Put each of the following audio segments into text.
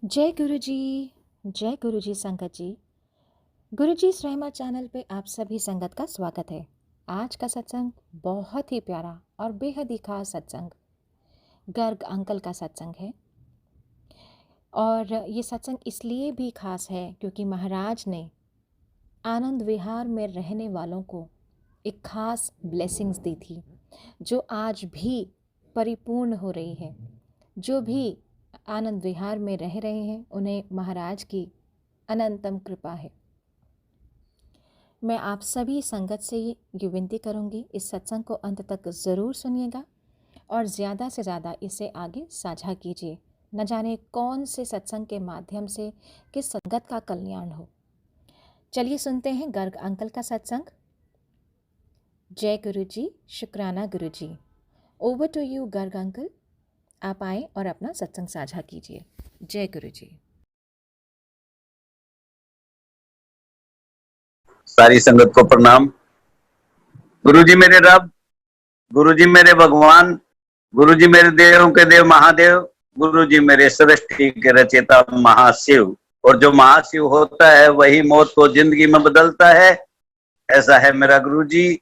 जय गुरु जी संगत जी। गुरु जी रहमत चैनल पे आप सभी संगत का स्वागत है। आज का सत्संग बहुत ही प्यारा और बेहद ही खास सत्संग गर्ग अंकल का सत्संग है। और ये सत्संग इसलिए भी खास है क्योंकि महाराज ने आनंद विहार में रहने वालों को एक खास ब्लेसिंग्स दी थी जो आज भी परिपूर्ण हो रही है। जो भी आनंद विहार में रह रहे हैं उन्हें महाराज की अनंतम कृपा है। मैं आप सभी संगत से ये विनती करूंगी, इस सत्संग को अंत तक ज़रूर सुनिएगा और ज़्यादा से ज़्यादा इसे आगे साझा कीजिए। न जाने कौन से सत्संग के माध्यम से किस संगत का कल्याण हो। चलिए सुनते हैं गर्ग अंकल का सत्संग। जय गुरु जी, शुक्राना Guru ji. Over to you Garg uncle, आप आए और अपना सत्संग साझा कीजिए। जय गुरु जी। सारी संगत को प्रणाम। गुरु जी मेरे रब, गुरु जी मेरे भगवान, गुरु जी मेरे देवों के देव महादेव, गुरु जी मेरे सृष्टि के रचयिता महाशिव। और जो महाशिव होता है वही मौत को जिंदगी में बदलता है। ऐसा है मेरा गुरु जी,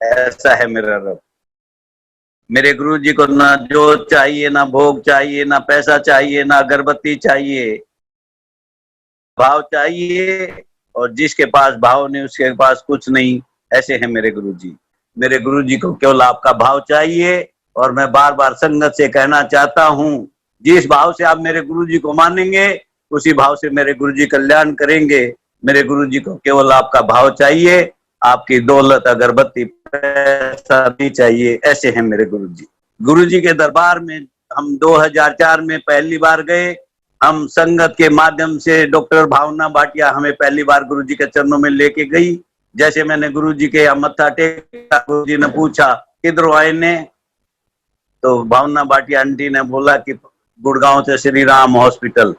ऐसा है मेरा रब। मेरे गुरु जी को ना जो चाहिए, ना भोग चाहिए, ना पैसा चाहिए, ना अगरबत्ती चाहिए, भाव चाहिए। और जिसके पास भाव नहीं उसके पास कुछ नहीं। ऐसे है मेरे गुरु जी। मेरे गुरु जी को केवल आपका भाव चाहिए। और मैं बार बार संगत से कहना चाहता हूँ, जिस भाव से आप मेरे गुरु जी को मानेंगे उसी भाव से मेरे गुरु जी कल्याण करेंगे। मेरे गुरु जी को केवल आपका भाव चाहिए, आपकी दौलत अगरबत्ती पैसा नहीं चाहिए। ऐसे हैं मेरे गुरु जी। गुरु जी के दरबार में हम 2004 में पहली बार गए। हम संगत के माध्यम से डॉक्टर भावना भाटिया हमें पहली बार गुरु जी के चरणों में लेके गई। जैसे मैंने गुरु जी के मत्था टेका, गुरु जी ने पूछा किधरों आए ने, तो भावना भाटिया आंटी ने बोला कि गुड़गांव से श्री राम हॉस्पिटल।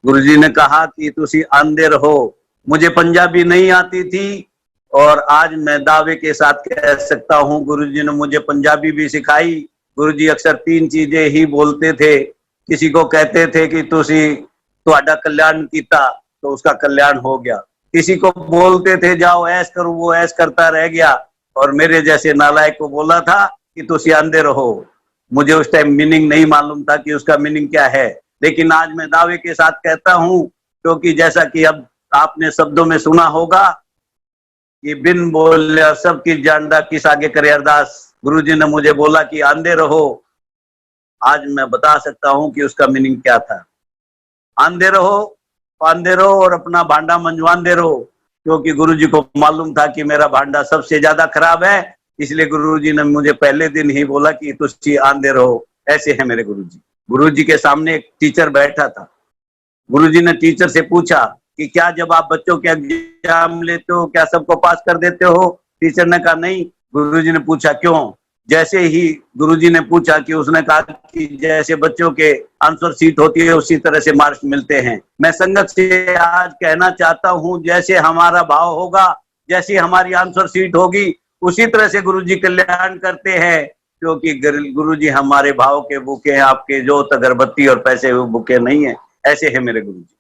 गुरु जी ने कहा कि तुसी आंदे रहो। मुझे पंजाबी नहीं आती थी और आज मैं दावे के साथ कह सकता हूँ गुरु जी ने मुझे पंजाबी भी सिखाई। गुरु जी अक्सर 3 चीजें ही बोलते थे। किसी को कहते थे कि तुसी तुहाडा कल्याण कीता, तो उसका कल्याण हो गया। किसी को बोलते थे जाओ ऐश करो, वो ऐश करता रह गया। और मेरे जैसे नालायक को बोला था कि तुसी आंदे रहो। मुझे उस टाइम मीनिंग नहीं मालूम था कि उसका मीनिंग क्या है, लेकिन आज मैं दावे के साथ कहता हूँ, क्योंकि जैसा कि अब आपने शब्दों में सुना होगा कि बिन बोलिया सबकी जानदा किस आगे करे अरदास। गुरु जी ने मुझे बोला कि आंदे रहो। आज मैं बता सकता हूं कि उसका मीनिंग क्या था। आंदे रहो, पांदे रहो और अपना भांडा मंजवांदे रहो। क्योंकि गुरु जी को मालूम था कि मेरा भांडा सबसे ज्यादा खराब है, इसलिए गुरु जी ने मुझे पहले दिन ही बोला कि तुझी आंदे रहो। ऐसे है मेरे गुरु जी। गुरु जी के सामने एक टीचर बैठा था। गुरु जी ने टीचर से पूछा कि क्या जब आप बच्चों के एग्जाम लेते हो क्या सबको पास कर देते हो? टीचर ने कहा नहीं। गुरु जी ने पूछा क्यों? जैसे ही गुरुजी ने पूछा कि उसने कहा कि जैसे बच्चों के आंसर शीट होती है उसी तरह से मार्क्स मिलते हैं। मैं संगत से आज कहना चाहता हूं, जैसे हमारा भाव होगा, जैसी हमारी आंसर शीट होगी, उसी तरह से गुरुजी कल्याण करते हैं। क्योंकि गुरुजी हमारे भाव के भूखे हैं, आपके जोत अगरबत्ती और पैसे भूखे नहीं है। ऐसे है मेरे गुरुजी।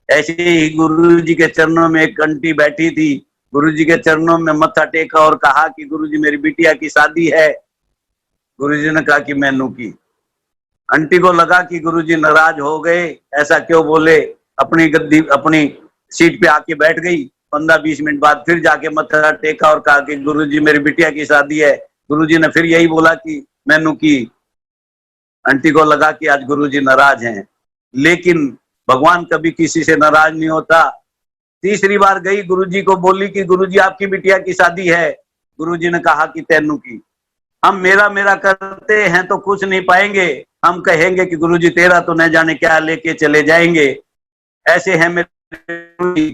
ऐसे ही गुरुजी के चरणों में एक आंटी बैठी थी। गुरुजी के चरणों में मत्था टेका और कहा कि गुरुजी मेरी बिटिया की शादी है। गुरुजी ने कहा कि मैनू की। आंटी को लगा कि गुरुजी नाराज हो गए, ऐसा क्यों बोले। अपनी गद्दी अपनी सीट पे आके बैठ गई। 15-20 मिनट बाद फिर जाके मत्था टेका और कहा कि गुरुजी मेरी बिटिया की शादी है। गुरुजी ने फिर यही बोला कि मैनू की। आंटी को लगा कि आज गुरुजी नाराज हैं, लेकिन भगवान कभी किसी से नाराज नहीं होता। तीसरी बार गई, गुरुजी को बोली कि गुरुजी आपकी बिटिया की शादी है। गुरुजी ने कहा कि तेनू की। हम मेरा मेरा करते हैं तो कुछ नहीं पाएंगे। हम कहेंगे कि गुरुजी तेरा तो न जाने क्या लेके चले जाएंगे। ऐसे हैं मेरे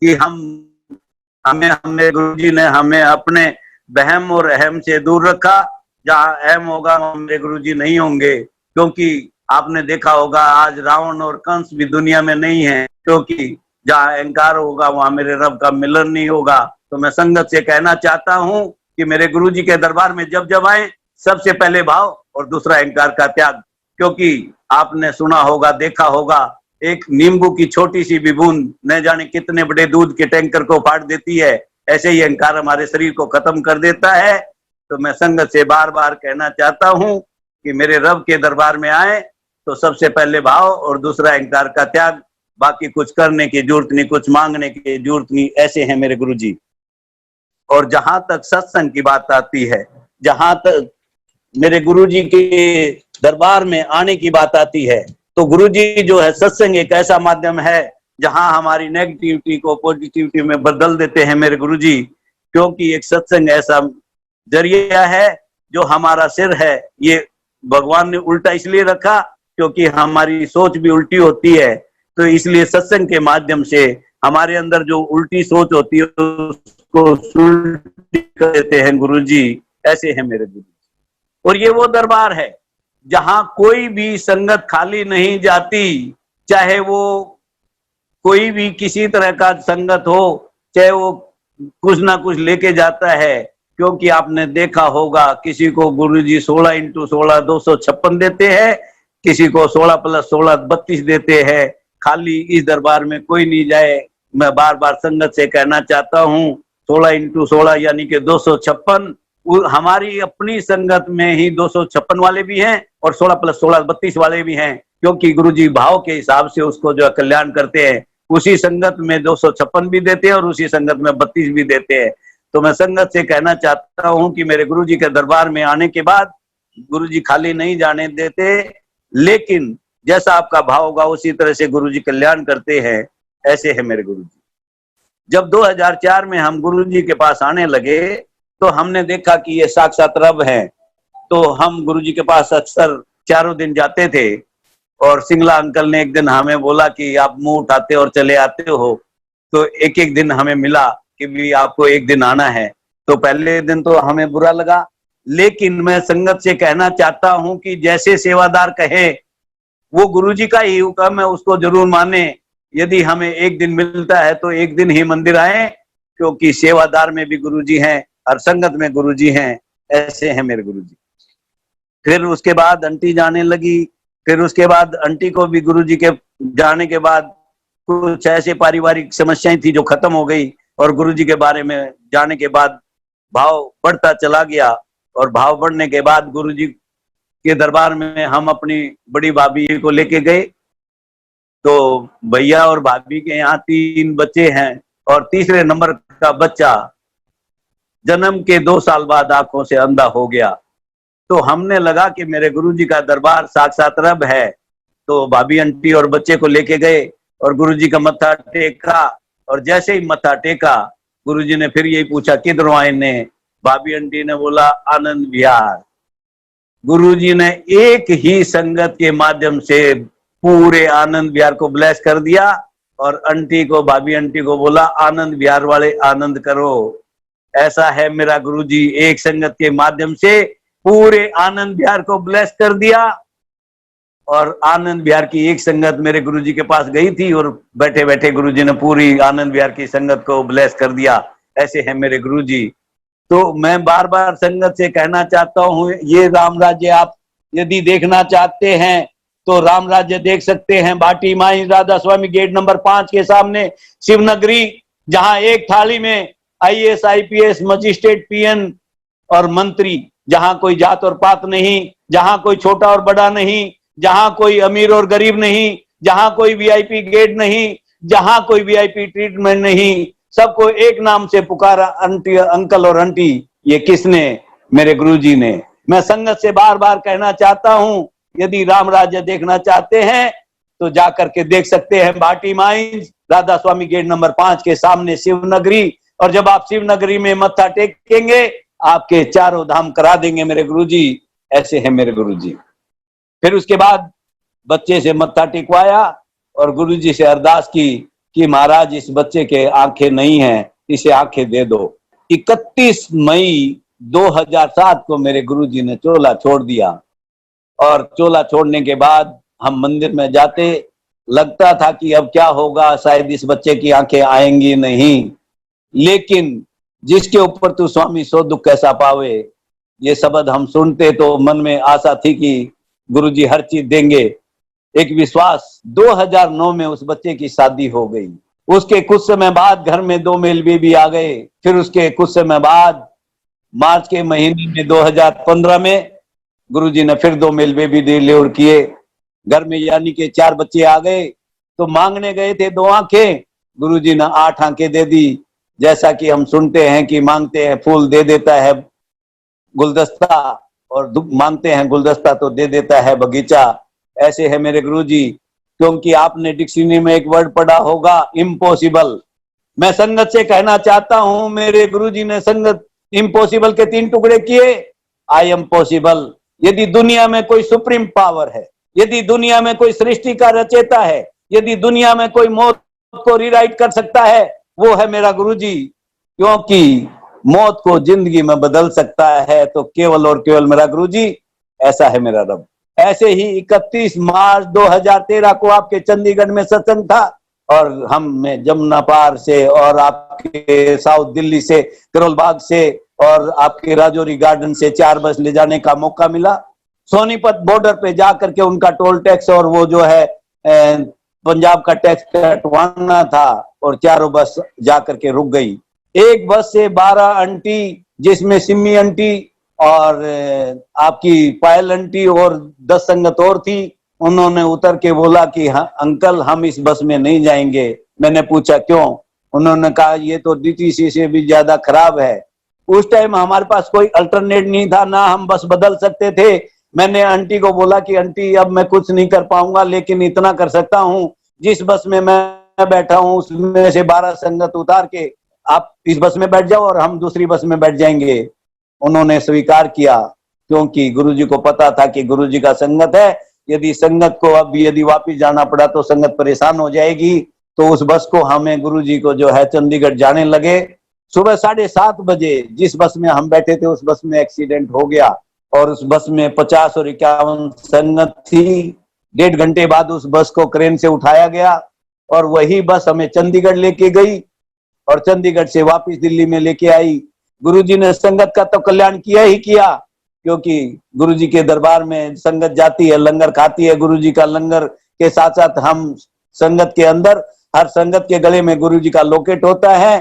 कि हमें गुरुजी ने हमें अपने बहम और अहम से दूर रखा। जहाँ अहम होगा मेरे गुरुजी नहीं होंगे। क्योंकि आपने देखा होगा आज रावण और कंस भी दुनिया में नहीं है, क्योंकि जहाँ अहंकार होगा वहां मेरे रब का मिलन नहीं होगा। तो मैं संगत से कहना चाहता हूँ कि मेरे गुरुजी के दरबार में जब जब आए, सबसे पहले भाव और दूसरा अहंकार का त्याग। क्योंकि आपने सुना होगा, देखा होगा एक नींबू की छोटी सी भी बूंद न जाने कितने बड़े दूध के टैंकर को फाड़ देती है, ऐसे ही अहंकार हमारे शरीर को खत्म कर देता है। तो मैं संगत से बार बार कहना चाहता हूं कि मेरे रब के दरबार में आए तो सबसे पहले भाव और दूसरा अहंकार का त्याग, बाकी कुछ करने की जरूरत नहीं, कुछ मांगने की जरूरत नहीं। ऐसे हैं मेरे गुरुजी। और जहां तक सत्संग की बात आती है, जहां तक मेरे गुरुजी के दरबार में आने की बात आती है, तो गुरुजी जो है, सत्संग एक ऐसा माध्यम है जहां हमारी नेगेटिविटी को पॉजिटिविटी में बदल देते हैं मेरे गुरुजी। क्योंकि एक सत्संग ऐसा जरिया है जो हमारा सिर है, ये भगवान ने उल्टा इसलिए रखा क्योंकि हमारी सोच भी उल्टी होती है। तो इसलिए सत्संग के माध्यम से हमारे अंदर जो उल्टी सोच होती है उसको उल्टी कर देते हैं गुरुजी। ऐसे हैं मेरे गुरु। और ये वो दरबार है जहां कोई भी संगत खाली नहीं जाती, चाहे वो कोई भी किसी तरह का संगत हो, चाहे वो कुछ ना कुछ लेके जाता है। क्योंकि आपने देखा होगा किसी को गुरुजी 16x16 256 देते हैं, किसी को 16+16 32 देते हैं। खाली इस दरबार में कोई नहीं जाए। मैं बार बार संगत से कहना चाहता हूँ 16x16 यानी कि 256 हमारी अपनी संगत में ही 256 वाले भी हैं और 16+16 32 वाले भी हैं। क्योंकि गुरुजी भाव के हिसाब से उसको जो कल्याण करते हैं, उसी संगत में 256 भी देते हैं और उसी संगत में 32 भी देते हैं। तो मैं संगत से कहना चाहता हूं कि मेरे गुरुजी के दरबार में आने के बाद गुरुजी खाली नहीं जाने देते, लेकिन जैसा आपका भाव होगा उसी तरह से गुरुजी कल्याण करते हैं। ऐसे है मेरे गुरुजी। जब 2004 में हम गुरुजी के पास आने लगे तो हमने देखा कि ये साक्षात रब हैं। तो हम गुरुजी के पास अक्सर चारों दिन जाते थे और सिंगला अंकल ने एक दिन हमें बोला कि आप मुंह उठाते और चले आते हो। तो एक एक दिन हमें मिला कि भी आपको एक दिन आना है। तो पहले दिन तो हमें बुरा लगा, लेकिन मैं संगत से कहना चाहता हूं कि जैसे सेवादार कहे वो गुरुजी का ही हुक्म है, उसको जरूर माने। यदि हमें एक दिन मिलता है तो एक दिन ही मंदिर आए, क्योंकि सेवादार में भी गुरुजी हैं और संगत में गुरुजी हैं। ऐसे हैं मेरे गुरुजी। फिर उसके बाद आंटी जाने लगी। फिर उसके बाद आंटी को भी गुरुजी के जाने के बाद कुछ ऐसे पारिवारिक समस्याएं थी जो खत्म हो गई, और गुरुजी के बारे में जाने के बाद भाव बढ़ता चला गया। और भाव बढ़ने के बाद गुरुजी के दरबार में हम अपनी बड़ी भाभी को लेके गए। तो भैया और भाभी के यहाँ 3 बच्चे हैं और तीसरे नंबर का बच्चा जन्म के 2 साल बाद आंखों से अंधा हो गया। तो हमने लगा कि मेरे गुरुजी का दरबार साक्षात रब है। तो भाभी आंटी और बच्चे को लेके गए और गुरुजी का मत्था टेका। और जैसे ही मत्था टेका, गुरुजी ने फिर यही पूछा किधरों आए ने। भाभी आंटी ने बोला आनंद विहार। गुरुजी ने एक ही संगत के माध्यम से पूरे आनंद विहार को ब्लेस कर दिया और आंटी को, भाभी आंटी को बोला आनंद विहार वाले आनंद करो। ऐसा है मेरा गुरुजी, एक संगत के माध्यम से पूरे आनंद विहार को ब्लेस कर दिया। और आनंद विहार की एक संगत मेरे गुरुजी के पास गई थी और बैठे बैठे गुरुजी ने पूरी आनंद विहार की संगत को ब्लेस कर दिया। ऐसे है मेरे गुरुजी। तो मैं बार बार संगत से कहना चाहता हूँ, ये राम राज्य आप यदि देखना चाहते हैं तो राम राज्य देख सकते हैं। भाटी माई राधा स्वामी गेट नंबर 5 के सामने शिवनगरी, जहां एक थाली में IAS IPS मजिस्ट्रेट PN और मंत्री, जहां कोई जात और पात नहीं, जहां कोई छोटा और बड़ा नहीं, जहां कोई अमीर और गरीब नहीं, जहां कोई VIP गेट नहीं, जहां कोई VIP ट्रीटमेंट नहीं, सबको एक नाम से पुकारा आंटी, अंकल और आंटी। ये किसने? मेरे गुरुजी ने। मैं संगत से बार बार कहना चाहता हूं, यदि राम राज्य देखना चाहते हैं तो जाकर के देख सकते हैं। भाटी माइंस राधा स्वामी गेट नंबर 5 के सामने शिवनगरी। और जब आप शिवनगरी में मत्था टेकेंगे, आपके चारों धाम करा देंगे मेरे गुरुजी। ऐसे है मेरे गुरुजी। फिर उसके बाद बच्चे से मत्था टेकवाया और गुरुजी से अरदास की कि महाराज इस बच्चे के आंखें नहीं हैं, इसे आंखें दे दो। 31 मई 2007 को मेरे गुरुजी ने चोला छोड़ दिया। और चोला छोड़ने के बाद हम मंदिर में जाते, लगता था कि अब क्या होगा, शायद इस बच्चे की आंखें आएंगी नहीं। लेकिन जिसके ऊपर तू स्वामी सो दुख कैसा पावे, ये शब्द हम सुनते तो मन में आशा थी कि गुरुजी हर चीज देंगे। एक विश्वास। 2009 में उस बच्चे की शादी हो गई। उसके कुछ समय बाद घर में 2 मेल बेबी आ गए। फिर उसके कुछ समय बाद मार्च के महीने में 2015 में गुरुजी ने फिर 2 मेल बेबी डिलीवर किए घर में, यानी कि 4 बच्चे आ गए। तो मांगने गए थे 2 आंखें, गुरुजी ने 8 आंखें दे दी। जैसा कि हम सुनते हैं कि मांगते हैं फूल दे देता है गुलदस्ता, और मांगते हैं गुलदस्ता तो दे देता है बगीचा। ऐसे है मेरे गुरुजी। क्योंकि आपने डिक्शनरी में एक वर्ड पढ़ा होगा, इम्पॉसिबल। मैं संगत से कहना चाहता हूं, मेरे गुरुजी ने संगत इम्पॉसिबल के 3 टुकड़े किए। I am possible. यदि दुनिया में कोई सुप्रीम पावर है, यदि दुनिया में कोई सृष्टि का रचेता है, यदि दुनिया में कोई मौत को रिराइट कर सकता है, वो है मेरा गुरुजी। क्योंकि मौत को जिंदगी में बदल सकता है तो केवल और केवल मेरा गुरुजी। ऐसा है मेरा रब। ऐसे ही 31 मार्च 2013 को आपके चंडीगढ़ में सत्संग था, और मैं जमुना पार से और आपके साउथ दिल्ली से, करोल बाग से और आपके राजौरी गार्डन से 4 बस ले जाने का मौका मिला। सोनीपत बॉर्डर पे जाकर के उनका टोल टैक्स और वो जो है पंजाब का टैक्स कटवाना था, और 4 बस जाकर के रुक गई। एक बस से 12 आंटी, जिसमें सिमी आंटी और आपकी पायल आंटी और 10 संगत और थी, उन्होंने उतर के बोला कि हाँ अंकल, हम इस बस में नहीं जाएंगे। मैंने पूछा क्यों? उन्होंने कहा ये तो डीटीसी से भी ज्यादा खराब है। उस टाइम हमारे पास कोई अल्टरनेट नहीं था, ना हम बस बदल सकते थे। मैंने आंटी को बोला कि आंटी अब मैं कुछ नहीं कर पाऊंगा, लेकिन इतना कर सकता हूँ, जिस बस में मैं बैठा हूँ उसमें से 12 संगत उतार के आप इस बस में बैठ जाओ और हम दूसरी बस में बैठ जाएंगे। उन्होंने स्वीकार किया, क्योंकि गुरुजी को पता था कि गुरुजी का संगत है। यदि संगत को अब यदि वापिस जाना पड़ा तो संगत परेशान हो जाएगी। तो उस बस को हमें गुरुजी को जो है चंडीगढ़ जाने लगे। सुबह 7:30 बजे जिस बस में हम बैठे थे उस बस में एक्सीडेंट हो गया, और उस बस में 50 और 51 संगत थी। 1.5 घंटे बाद उस बस को क्रेन से उठाया गया, और वही बस हमें चंडीगढ़ लेके गई और चंडीगढ़ से वापस दिल्ली में लेके आई। गुरुजी ने संगत का तो कल्याण किया ही किया, क्योंकि गुरुजी के दरबार में संगत जाती है, लंगर खाती है। गुरुजी का लंगर के साथ साथ हम संगत के अंदर, हर संगत के गले में गुरुजी का लॉकेट होता है।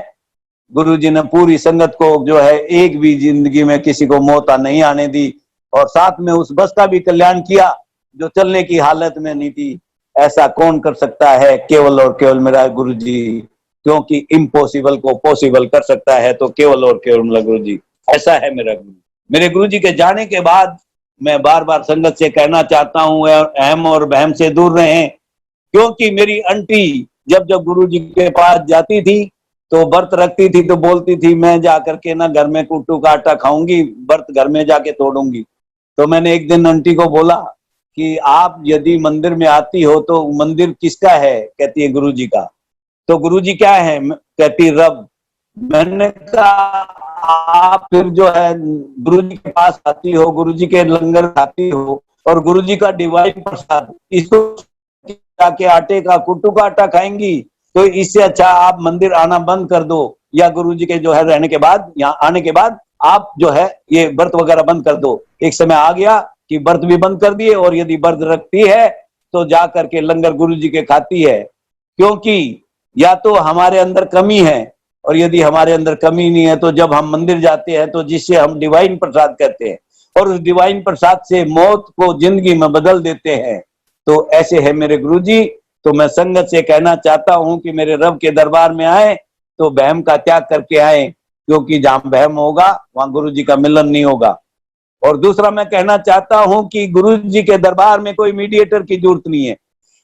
गुरुजी ने पूरी संगत को जो है एक भी जिंदगी में किसी को मौत नहीं आने दी, और साथ में उस बस का भी कल्याण किया जो चलने की हालत में नहीं थी। ऐसा कौन कर सकता है? केवल और केवल मेरा गुरुजी। क्योंकि इम्पॉसिबल को पॉसिबल कर सकता है तो केवल और केवल मेरा गुरुजी। ऐसा है मेरा गुरु। मेरे गुरुजी के जाने के बाद मैं बार बार संगत से कहना चाहता हूँ, अहम और बहम से दूर रहें। क्योंकि मेरी आंटी जब जब गुरुजी के पास जाती थी तो व्रत रखती थी, तो बोलती थी मैं जाकर के ना घर में कुट्टू का आटा खाऊंगी, व्रत घर में जाके तोड़ूंगी। तो मैंने एक दिन आंटी को बोला कि आप यदि मंदिर में आती हो तो मंदिर किसका है? कहती है गुरुजी का। तो गुरुजी क्या है? कहती रब। मैंने कहा आप फिर जो है गुरुजी के पास आती हो, गुरुजी के लंगर खाती हो, और गुरुजी का डिवाइन प्रसाद इसको के आटे का, कुट्टू का आटा खाएंगी, तो इससे अच्छा आप मंदिर आना बंद कर दो, या गुरुजी के जो है रहने के बाद, यहाँ आने के बाद आप जो है ये व्रत वगैरह बंद कर दो। एक समय आ गया कि व्रत भी बंद कर दिए, और यदि व्रत रखती है तो जा करके लंगर गुरुजी के खाती है। क्योंकि या तो हमारे अंदर कमी है, और यदि हमारे अंदर कमी नहीं है तो जब हम मंदिर जाते हैं तो जिससे हम डिवाइन प्रसाद कहते हैं, और उस डिवाइन प्रसाद से मौत को जिंदगी में बदल देते हैं। तो ऐसे है मेरे गुरुजी। तो मैं संगत से कहना चाहता हूं कि मेरे रब के दरबार में आए तो बहम का त्याग करके आए, क्योंकि जहां बहम होगा वहां गुरुजी का मिलन नहीं होगा। और दूसरा मैं कहना चाहता हूं कि गुरुजी के दरबार में कोई मीडिएटर की जरूरत नहीं है।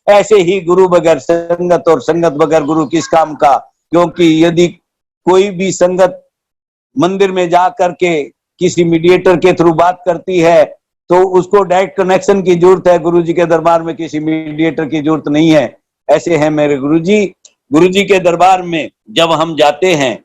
ऐसे ही गुरु बगैर संगत और संगत बगैर गुरु किस काम का? क्योंकि यदि कोई भी संगत मंदिर में जा करके किसी मीडिएटर के थ्रू बात करती है तो उसको डायरेक्ट कनेक्शन की जरूरत है। गुरुजी के दरबार में किसी मीडिएटर की जरूरत नहीं है। ऐसे हैं मेरे गुरुजी। गुरुजी के दरबार में जब हम जाते हैं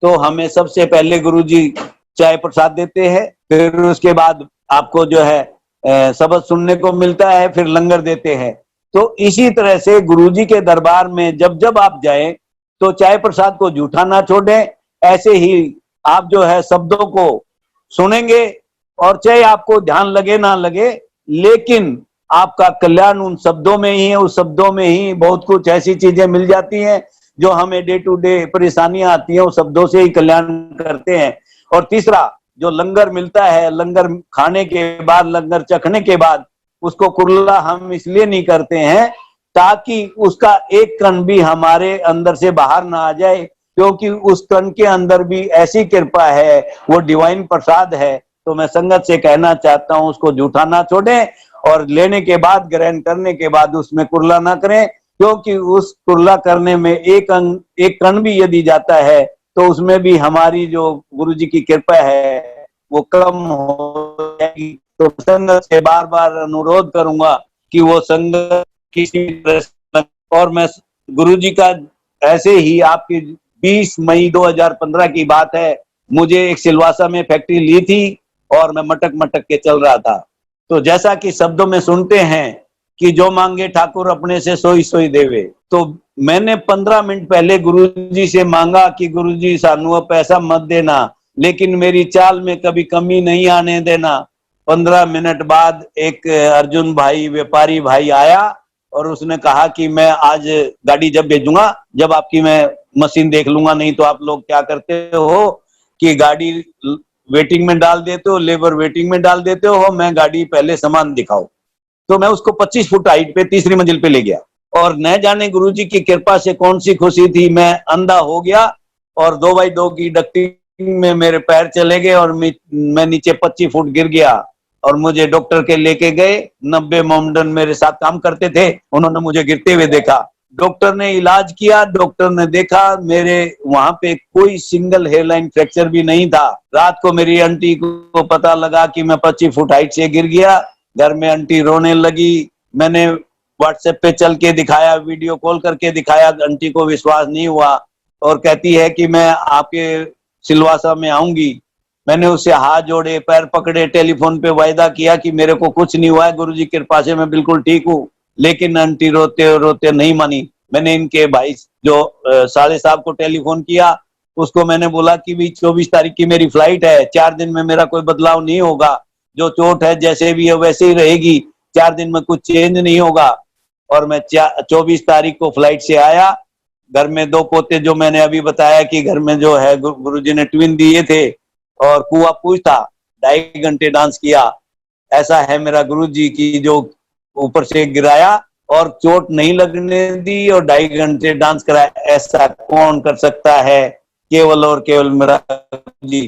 तो हमें सबसे पहले गुरुजी चाय प्रसाद देते हैं, फिर उसके बाद आपको जो है सबक सुनने को मिलता है, फिर लंगर देते हैं। तो इसी तरह से गुरुजी के दरबार में जब जब आप जाएं तो चाय प्रसाद को जूठा ना छोड़ें। ऐसे ही आप जो है शब्दों को सुनेंगे, और चाहे आपको ध्यान लगे ना लगे, लेकिन आपका कल्याण उन शब्दों में ही है, उस शब्दों में ही बहुत कुछ ऐसी चीजें मिल जाती हैं जो हमें डे टू डे परेशानियां आती हैं, उस शब्दों से ही कल्याण करते हैं। और तीसरा, जो लंगर मिलता है, लंगर खाने के बाद, लंगर चखने के बाद उसको कुर्ला हम इसलिए नहीं करते हैं ताकि उसका एक कण भी हमारे अंदर से बाहर ना आ जाए, क्योंकि उस कण के अंदर भी ऐसी कृपा है, वो डिवाइन प्रसाद है। तो मैं संगत से कहना चाहता हूं, उसको जूठा ना छोड़ें और लेने के बाद, ग्रहण करने के बाद उसमें कुर्ला ना करें, क्योंकि उस कुर्ला करने में एक कण भी यदि जाता है तो उसमें भी हमारी जो गुरु जी की कृपा है वो कम हो जाएगी। तो संगत से बार बार अनुरोध करूंगा कि वो संगत किसी तरह, और मैं गुरु जी का ऐसे ही, आपकी 20 मई 2015 की बात है, मुझे एक सिलवासा में फैक्ट्री ली थी और मैं मटक मटक के चल रहा था। तो जैसा कि शब्दों में सुनते हैं कि जो मांगे ठाकुर अपने से सोई सोई देवे, तो मैंने 15 मिनट पहले गुरुजी से मांगा कि गुरुजी सानू पैसा मत देना, लेकिन मेरी चाल में कभी कमी नहीं आने देना। 15 मिनट बाद एक अर्जुन भाई, व्यापारी भाई आया और उसने कहा कि मैं आज गाड़ी जब भेजूंगा, जब आपकी मैं मशीन देख लूंगा, नहीं तो आप लोग क्या करते हो कि गाड़ी वेटिंग में डाल देते हो, लेबर वेटिंग में डाल देते हो, मैं गाड़ी पहले सामान दिखाओ। तो मैं उसको 25 फुट हाइट पे तीसरी मंजिल पे ले गया और न जाने गुरुजी की कृपा से कौन सी खुशी थी, मैं अंधा हो गया और 2x2 की डक्टी में मेरे पैर चले गए और मैं नीचे 25 फुट गिर गया और मुझे डॉक्टर के लेके गए। 90 मोमडन मेरे साथ काम करते थे, उन्होंने मुझे गिरते हुए देखा, डॉक्टर ने इलाज किया, डॉक्टर ने देखा मेरे वहां पे कोई सिंगल हेयरलाइन फ्रैक्चर भी नहीं था। रात को मेरी आंटी को पता लगा कि मैं 25 फुट हाइट से गिर गया, घर में आंटी रोने लगी। मैंने व्हाट्सएप पे चल के दिखाया, वीडियो कॉल करके दिखाया, आंटी को विश्वास नहीं हुआ और कहती है कि मैं आपके सिलवासा में आऊंगी। मैंने उससे हाथ जोड़े, पैर पकड़े, टेलीफोन पे वायदा किया कि मेरे को कुछ नहीं हुआ है, गुरुजी की कृपा से मैं बिल्कुल ठीक हूँ। लेकिन आंटी रोते रोते नहीं मानी। मैंने इनके भाई जो साले साहब को टेलीफोन किया, उसको मैंने बोला कि भी 24 तारीख की मेरी फ्लाइट है, 4 दिन में मेरा कोई बदलाव नहीं होगा, जो चोट है जैसे भी है वैसे ही रहेगी, 4 दिन में कुछ चेंज नहीं होगा। और मैं 24 तारीख को फ्लाइट से आया। घर में 2 पोते, जो मैंने अभी बताया कि घर में जो है गुरुजी ने ट्विन दिए थे, और कुआ पूछ था, 2.5 घंटे डांस किया। ऐसा है मेरा गुरुजी की जो ऊपर से गिराया और चोट नहीं लगने दी और 2.5 घंटे डांस कराया, ऐसा कौन कर सकता है? केवल और केवल मेरा जी।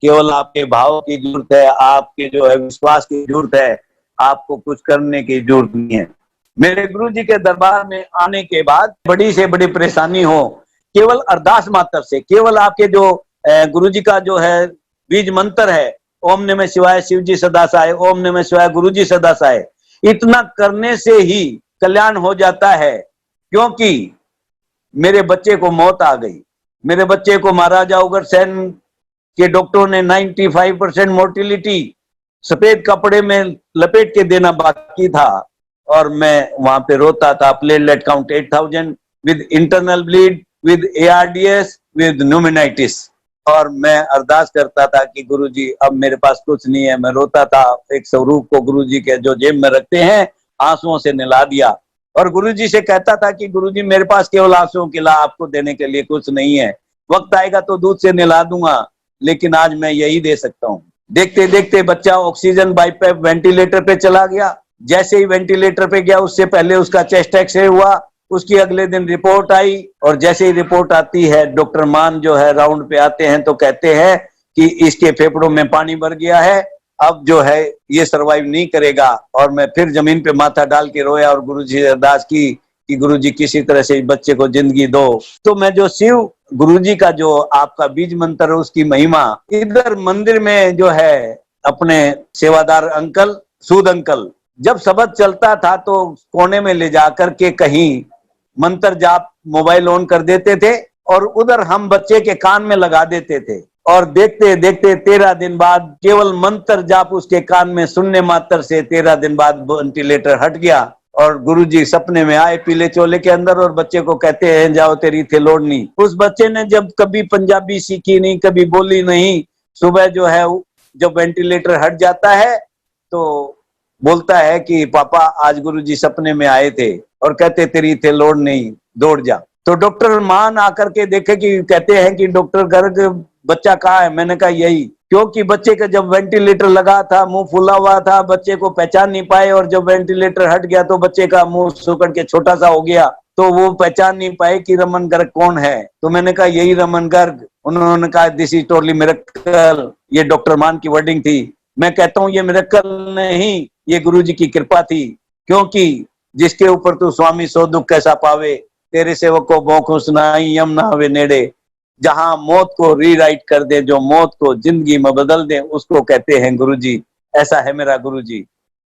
केवल आपके भाव की जरूरत है, आपके जो है विश्वास की जरूरत है, आपको कुछ करने की जरूरत नहीं है। मेरे गुरु जी के दरबार में आने के बाद बड़ी से बड़ी परेशानी हो, केवल अरदास मात्र से, केवल आपके जो गुरु जी का जो है बीज मंत्र है, ओम नमः शिवाय शिव जी सदा सहाय, ओम नमः शिवाय गुरु जी सदा सहाय, इतना करने से ही कल्याण हो जाता है। क्योंकि मेरे बच्चे को मौत आ गई, मेरे बच्चे को महाराजा उग्रसेन के डॉक्टरों ने 95% मोर्टिलिटी सफेद कपड़े में लपेट के देना बाकी था, और मैं वहां पे रोता था। Platelet count 8000 with internal bleed, with ARDS, with pneumonitis, और मैं अरदास करता था कि गुरुजी अब मेरे पास कुछ नहीं है। मैं रोता था, एक स्वरूप को गुरुजी के जो जेब में रखते हैं आंसुओं से नहला दिया, और गुरुजी से कहता था कि गुरुजी मेरे पास केवल आंसुओं के अलावा आपको देने के लिए कुछ नहीं है, वक्त आएगा तो दूध से नहला दूंगा, लेकिन आज मैं यही दे सकता हूँ। देखते देखते बच्चा ऑक्सीजन बाईपैप वेंटिलेटर पे चला गया। जैसे ही वेंटिलेटर पे गया, उससे पहले उसका चेस्ट एक्सरे हुआ, उसकी अगले दिन रिपोर्ट आई, और जैसे ही रिपोर्ट आती है, डॉक्टर मान जो है राउंड पे आते हैं तो कहते हैं कि इसके फेफड़ों में पानी भर गया है, अब जो है ये सरवाइव नहीं करेगा। और मैं फिर जमीन पे माथा डाल के रोया और गुरुजी से अरदास की कि गुरुजी किसी तरह से इस बच्चे को जिंदगी दो। तो मैं जो शिव गुरुजी का जो आपका बीज मंत्र है, उसकी महिमा, इधर मंदिर में जो है अपने सेवादार अंकल, सूद अंकल, जब शब्द चलता था तो कोने में ले जाकर के कहीं मंत्र जाप मोबाइल ऑन कर देते थे और उधर हम बच्चे के कान में लगा देते थे, और देखते देखते 13 दिन बाद केवल मंत्र जाप उसके कान में सुनने मात्र से 13 दिन बाद वेंटिलेटर हट गया, और गुरुजी सपने में आए पीले चोले के अंदर, और बच्चे को कहते हैं जाओ तेरी थे लोड़नी। उस बच्चे ने जब कभी पंजाबी सीखी नहीं, कभी बोली नहीं, सुबह जो है जब वेंटिलेटर हट जाता है तो बोलता है कि पापा आज गुरुजी सपने में आए थे और कहते तेरी इथे लोड नहीं, दौड़ जा। तो डॉक्टर मान आकर के देखे कि कहते हैं कि डॉक्टर गर्ग बच्चा कहाँ है? मैंने कहा यही, क्योंकि बच्चे का जब वेंटिलेटर लगा था मुंह फूला हुआ था, बच्चे को पहचान नहीं पाए, और जब वेंटिलेटर हट गया तो बच्चे का मुंह सुकड़ के छोटा सा हो गया, तो वो पहचान नहीं पाए कि रमन गर्ग कौन है। तो मैंने कहा यही रमन गर्ग। उन्होंने कहा दिस इज टोटली मिरेकल। ये डॉक्टर मान की वर्डिंग थी। मैं कहता हूं ये मिरेकल नहीं, ये गुरुजी की कृपा थी, क्योंकि जिसके ऊपर तू स्वामी सो दुख कैसा पावे, तेरे सेवक को भोंकू सुनाई यम ना वे नेड़े। जहां मौत को रीराइट कर दे, जो मौत को जिंदगी में बदल दे, उसको कहते हैं गुरुजी। ऐसा है मेरा गुरुजी।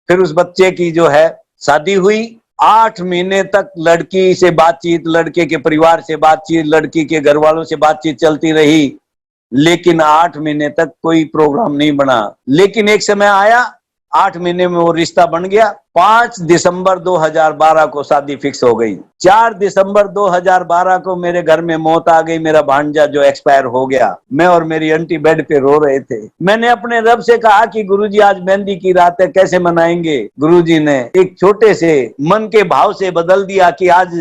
फिर उस बच्चे की जो है शादी हुई। 8 महीने तक लड़की से बातचीत, लड़के के परिवार से बातचीत, लड़की के घर वालों से बातचीत चलती रही, लेकिन 8 महीने तक कोई प्रोग्राम नहीं बना। लेकिन एक समय आया, 8 महीने में वो रिश्ता बन गया। 5 दिसंबर 2012 को शादी फिक्स हो गई। 4 दिसंबर 2012 को मेरे घर में मौत आ गई। मेरा भांजा जो एक्सपायर हो गया। मैं और मेरी आंटी बेड पे रो रहे थे। मैंने अपने रब से कहा कि गुरुजी आज मेहंदी की रात है, कैसे मनाएंगे? गुरुजी ने एक छोटे से मन के भाव से बदल दिया कि आज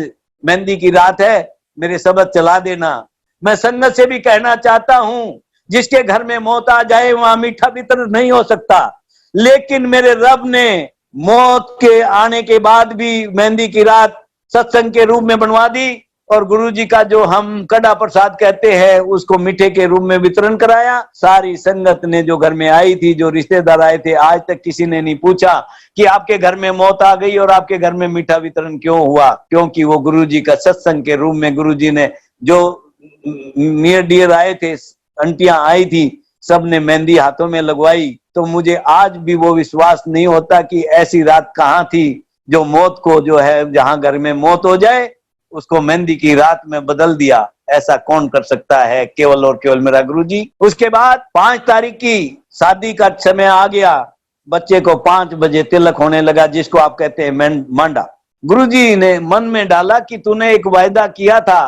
मेहंदी की रात है, मेरे सबद चला देना। मैं संगत से भी कहना चाहता हूं, जिसके घर में मौत आ जाए वहां मीठा वितरण नहीं हो सकता, लेकिन मेरे रब ने मौत के आने के बाद भी मेहंदी की रात सत्संग के रूप में बनवा दी, और गुरुजी का जो हम कड़ा प्रसाद कहते हैं उसको मीठे के रूप में वितरण कराया। सारी संगत ने जो घर में आई थी, जो रिश्तेदार आए थे, आज तक किसी ने नहीं पूछा कि आपके घर में मौत आ गई और आपके घर में मीठा वितरण क्यों हुआ, क्योंकि वो गुरुजी का सत्संग के रूप में गुरुजी ने जो नियर डियर आए थे, आंटियां आई थी, सबने मेहंदी हाथों में लगवाई। तो मुझे आज भी वो विश्वास नहीं होता कि ऐसी रात कहाँ थी जो मौत को जो है, जहां घर में मौत हो जाए उसको मेहंदी की रात में बदल दिया। ऐसा कौन कर सकता है? केवल और केवल मेरा गुरुजी। उसके बाद 5 तारीख की शादी का समय आ गया। बच्चे को 5 बजे तिलक होने लगा, जिसको आप कहते हैं मांडा। गुरुजी ने मन में डाला कि तूने एक वायदा किया था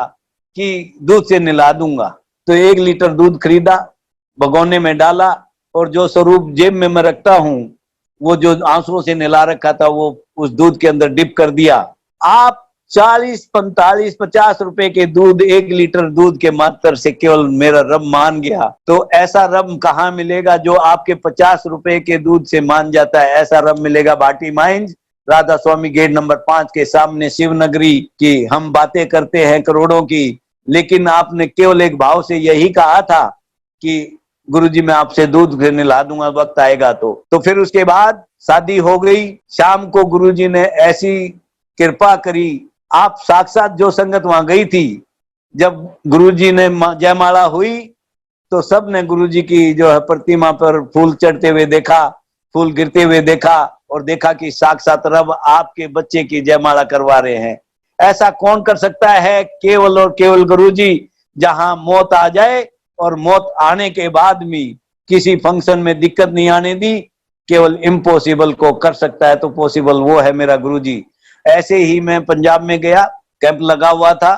कि दूध से नहला दूंगा। तो 1 लीटर दूध खरीदा, भगोने में डाला, और जो स्वरूप जेब में मैं रखता हूं, वो जो आंसुओं से नहला रखा था, वो उस दूध के अंदर डिप कर दिया। आप 40, 45, 50 रुपए के दूध, 1 लीटर दूध के मात्र से केवल मेरा रब मान गया। तो ऐसा रब कहाँ मिलेगा जो आपके 50 रुपए के दूध से मान जाता है? ऐसा रब मिलेगा भाटी माइंस, राधा स्वामी गेट नंबर 5 के सामने, शिवनगरी की। हम बातें करते हैं करोड़ों की, लेकिन आपने केवल एक भाव से यही कहा था कि गुरुजी मैं आपसे दूध नहला दूंगा, वक्त आएगा तो फिर उसके बाद शादी हो गई। शाम को गुरुजी ने ऐसी कृपा करी, आप साक्षात जो संगत वहां गई थी, जब गुरुजी ने जयमाला हुई तो सब ने गुरुजी की जो है प्रतिमा पर फूल चढ़ते हुए देखा, फूल गिरते हुए देखा, और देखा कि साक्षात रब आपके बच्चे की जयमाला करवा रहे हैं। ऐसा कौन कर सकता है? केवल और केवल गुरुजी। जहां मौत आ जाए और मौत आने के बाद भी किसी फंक्शन में दिक्कत नहीं आने दी, केवल इम्पॉसिबल को कर सकता है, तो पॉसिबल वो है मेरा गुरुजी। ऐसे ही मैं पंजाब में गया, कैंप लगा हुआ था,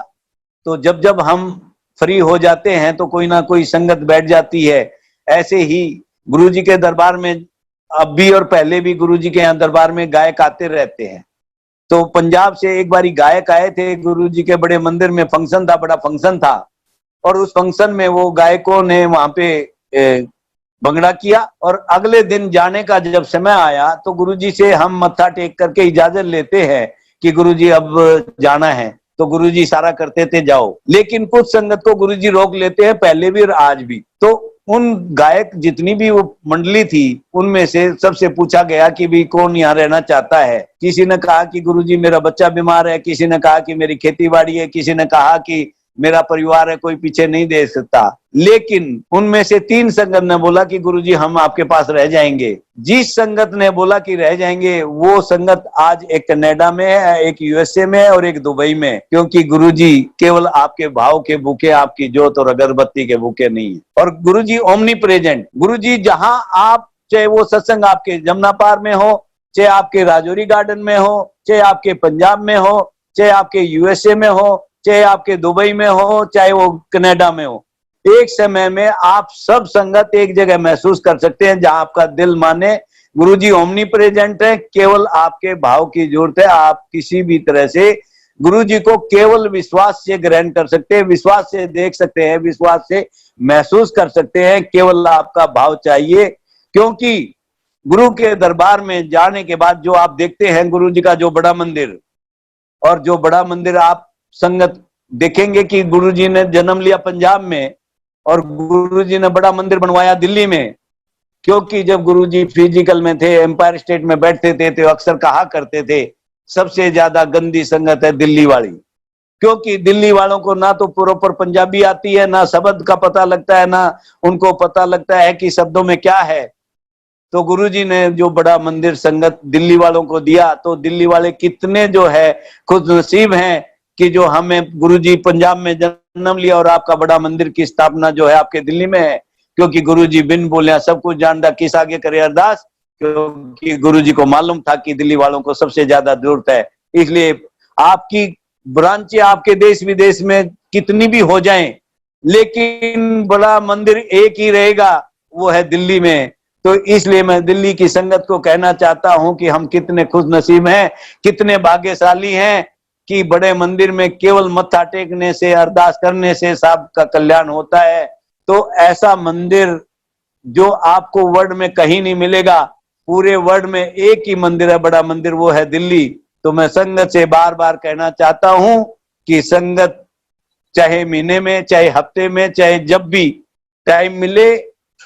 तो जब जब हम फ्री हो जाते हैं तो कोई ना कोई संगत बैठ जाती है। ऐसे ही गुरुजी के दरबार में अब भी और पहले भी गुरुजी के यहाँ दरबार में गायक आते रहते हैं। तो पंजाब से एक बारी गायक आए थे, गुरुजी के बड़े मंदिर में फंक्शन था, बड़ा फंक्शन था, और उस फंक्शन में वो गायकों ने वहां पे भंगड़ा किया। और अगले दिन जाने का जब समय आया तो गुरुजी से हम मत्था टेक करके इजाजत लेते हैं कि गुरुजी अब जाना है, तो गुरुजी इशारा करते थे जाओ, लेकिन कुछ संगत को गुरुजी रोक लेते हैं, पहले भी और आज भी। तो उन गायक जितनी भी वो मंडली थी, उनमें से सबसे पूछा गया कि भी कौन यहाँ रहना चाहता है। किसी ने कहा कि गुरुजी मेरा बच्चा बीमार है, किसी ने कहा कि मेरी खेती बाड़ी है, किसी ने कहा कि मेरा परिवार है, कोई पीछे नहीं दे सकता। लेकिन उनमें से 3 संगत ने बोला कि गुरुजी हम आपके पास रह जाएंगे। जिस संगत ने बोला कि रह जाएंगे, वो संगत आज एक कनाडा में है, एक यूएसए में है, और एक दुबई में, क्योंकि गुरुजी केवल आपके भाव के भूखे, आपकी जोत और अगरबत्ती के भूखे नहीं है। और गुरुजी ओमनी प्रेजेंट। गुरुजी जहां आप, चाहे वो सत्संग आपके जमुना पार में हो, चाहे आपके राजौरी गार्डन में हो, चाहे आपके पंजाब में हो, चाहे आपके यूएसए में हो, चाहे आपके दुबई में हो, चाहे वो कनाडा में हो, एक समय में आप सब संगत एक जगह महसूस कर सकते हैं जहां आपका दिल माने, गुरुजी ओमनी प्रेजेंट है, केवल आपके भाव की जरूरत है। आप किसी भी तरह से गुरुजी को केवल विश्वास से ग्रहण कर सकते हैं, विश्वास से देख सकते हैं, विश्वास से महसूस कर सकते हैं। केवल आपका भाव चाहिए, क्योंकि गुरु के दरबार में जाने के बाद जो आप देखते हैं गुरु जी का जो बड़ा मंदिर, और जो बड़ा मंदिर आप संगत देखेंगे कि गुरु जी ने जन्म लिया पंजाब में और गुरु जी ने बड़ा मंदिर बनवाया दिल्ली में। क्योंकि जब गुरु जी फिजिकल में थे, एम्पायर स्टेट में बैठते थे, तो अक्सर कहा करते थे सबसे ज्यादा गंदी संगत है दिल्ली वाली। क्योंकि दिल्ली वालों को ना तो प्रॉपर पंजाबी आती है, ना शब्द का पता लगता है, ना उनको पता लगता है कि शब्दों में क्या है। तो गुरुजी ने जो बड़ा मंदिर संगत दिल्ली वालों को दिया, तो दिल्ली वाले कितने जो है खुद नसीब हैं कि जो हमें गुरुजी पंजाब में जन्म लिया और आपका बड़ा मंदिर की स्थापना जो है आपके दिल्ली में है। क्योंकि गुरुजी बिन बोलिया सब कुछ जानता, किस आगे करे अरदास, क्योंकि गुरुजी को मालूम था कि दिल्ली वालों को सबसे ज्यादा जरूरत है। इसलिए आपकी ब्रांचें आपके देश विदेश में कितनी भी हो जाएं, लेकिन बड़ा मंदिर एक ही रहेगा, वो है दिल्ली में। तो इसलिए मैं दिल्ली की संगत को कहना चाहता हूं कि हम कितने खुश नसीब हैं, कितने भाग्यशाली हैं कि बड़े मंदिर में केवल मत्था टेकने से, अरदास करने से सबका कल्याण होता है। तो ऐसा मंदिर जो आपको वर्ल्ड में कहीं नहीं मिलेगा, पूरे वर्ल्ड में एक ही मंदिर है, बड़ा मंदिर, वो है दिल्ली। तो मैं संगत से बार बार कहना चाहता हूं कि संगत चाहे महीने में, चाहे हफ्ते में, चाहे जब भी टाइम मिले,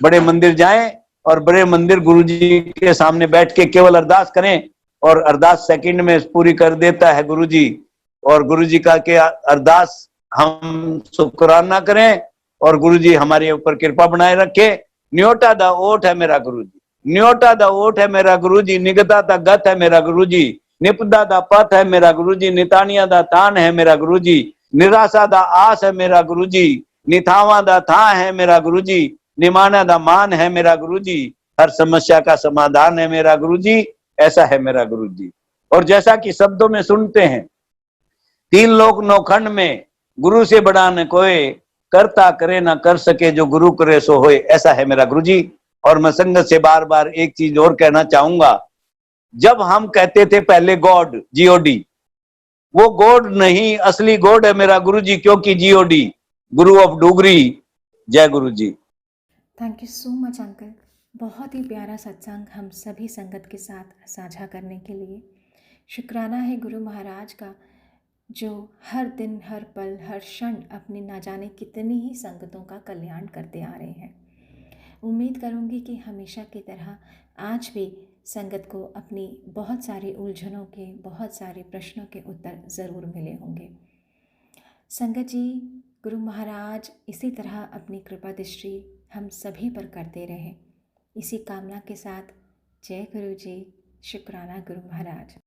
बड़े मंदिर जाएं और बड़े मंदिर गुरुजी के सामने बैठ के केवल अरदास करें, और अरदास सेकंड में पूरी कर देता है गुरुजी। और गुरुजी का के अरदास हम शुक्राना करें और गुरुजी हमारे ऊपर कृपा बनाए रखे। न्योटा दा ओठ है मेरा गुरुजी, न्योटा दा ओठ है मेरा गुरुजी, निगता दा गत है मेरा गुरुजी, निपदा दा पथ है मेरा गुरुजी, नितानिया दा तान है मेरा गुरुजी, निराशा दा आस है मेरा गुरुजी, निथावा दा था है मेरा गुरुजी, निमाना दा मान है मेरा गुरुजी, हर समस्या का समाधान है मेरा गुरुजी। ऐसा है मेरा गुरुजी। और जैसा कि शब्दों में सुनते हैं, तीन लोक नौखंड में गुरु से बड़ा न कोई, करता करे ना कर सके जो गुरु करे सो होए। ऐसा है मेरा गुरुजी। और मैं संगत से बार बार एक चीज और कहना चाहूंगा, जब हम कहते थे पहले गॉड, जीओडी, वो गॉड नहीं, असली गॉड है मेरा गुरुजी, क्योंकि जीओडी गुरु ऑफ डोगरी। जय Guru ji. Thank you so much uncle, बहुत ही प्यारा सत्संग हम सभी संगत के साथ साझा करने के लिए। शुक्राना है गुरु महाराज का, जो हर दिन, हर पल, हर क्षण अपने ना जाने कितनी ही संगतों का कल्याण करते आ रहे हैं। उम्मीद करूंगी कि हमेशा की तरह आज भी संगत को अपनी बहुत सारी उलझनों के, बहुत सारे प्रश्नों के उत्तर ज़रूर मिले होंगे। संगत जी, गुरु महाराज इसी तरह अपनी कृपा दृष्टि हम सभी पर करते रहे, इसी कामना के साथ जय गुरु जी। शुक्राना गुरु महाराज।